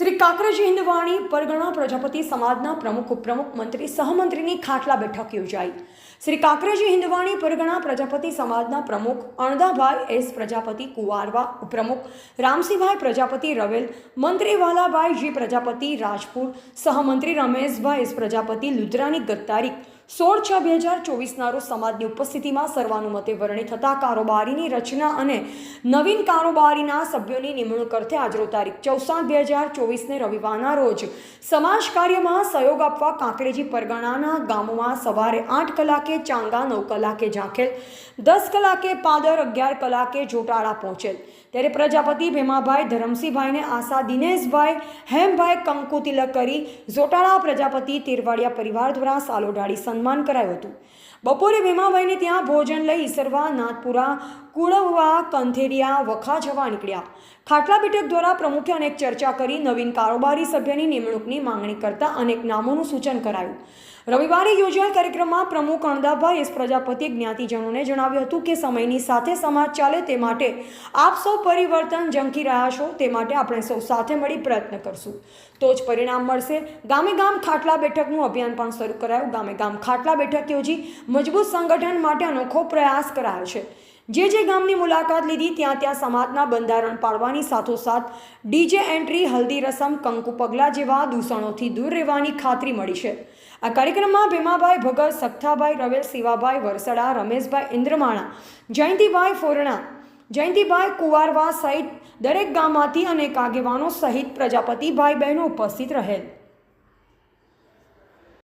શ્રી કાકરેજી હિન્દવાણી પરગણા પ્રજાપતિ સમાજના પ્રમુખ ઉપપ્રમુખ મંત્રી સહમંત્રીની ખાટલા બેઠક યોજાઈ। શ્રી કાકરેજી હિન્દવાણી પરગણા પ્રજાપતિ સમાજના પ્રમુખ અણદાભાઈ એસ પ્રજાપતિ કુવારવા, ઉપપ્રમુખ રામસિંહભાઈ પ્રજાપતિ રવેલ, મંત્રી વાલાભાઈ જી પ્રજાપતિ રાજપુર, સહમંત્રી રમેશભાઈ એસ પ્રજાપતિ લુદ્રાની ગત તારીખ 16/6/2024 રોજ સમાજની ઉપસ્થિતિમાં સર્વાનુમતે વરણી થતા કારોબારીની રચના અને નવીન કારોબારીના સભ્યોની નિમણૂક અર્થે આજરોજ તારીખ 14/7/2024 રવિવારના રોજ સમાજ કાર્યમાં સહયોગ આપવા કાંકરેજી પરગણાના ગામોમાં સવારે 8 કલાકે ચાંગા, 9 કલાકે ઝાંખેલ, 10 કલાકે પાદર, 11 કલાકે જોટાળા પહોંચેલ। ત્યારે પ્રજાપતિ ભેમાભાઈ ધરમસિંહભાઈને આશા દિનેશભાઈ હેમભાઈ કંકુ તિલક કરી જોટાળા પ્રજાપતિ તિરવાડિયા પરિવાર દ્વારા સાલો ઢાળી સન્માન કરાયું હતું। બપોરે ભેમાભાઈને ત્યાં ભોજન લઈ ઈસરવા, નાથપુરા, કુળવવા, કંથેરિયા, વખા જવા નીકળ્યા। ખાટલા બેઠક દ્વારા પ્રમુખે અનેક ચર્ચા કરી નવીન કારોબારી સભ્યની નિમણૂકની માંગણી કરતા અનેક નામોનું સૂચન કરાયું। રવિવારે યોજાયેલ કાર્યક્રમમાં પ્રમુખ અણદાભાઈ એસ પ્રજાપતિએ જ્ઞાતિજનોને જણાવ્યું હતું કે સમયની સાથે સમાજ ચાલે તે માટે આપ સૌ પરિવર્તન ઝંખી રહ્યા છો, તે માટે આપણે સૌ સાથે મળી પ્રયત્ન કરશું તો જ પરિણામ મળશે। ગામે ગામ ખાટલા બેઠકનું અભિયાન પણ શરૂ કરાયું। ગામે ગામ ખાટલા બેઠક યોજી મજબૂત સંગઠન માટે અનોખો પ્રયાસ કરાયો છે। જે ગામની મુલાકાત લીધી ત્યાં સમાજના બંધારણ પાળવાની સાથોસાથ ડીજે એન્ટ્રી, હલ્દી રસમ, કંકુ પગલા જેવા દૂષણોથી દૂર રહેવાની ખાતરી મળી છે। આ કાર્યક્રમમાં ભીમાભાઈ ભગત, સખ્તાભાઈ રવેલ, શિવાભાઈ વરસડા, રમેશભાઈ ઇન્દ્રમાણા, જયંતિભાઈ ફોરણા, જયંતિભાઈ કુવારવા સહિત દરેક ગામમાંથી અનેક આગેવાનો સહિત પ્રજાપતિ ભાઈ બહેનો ઉપસ્થિત રહેલ।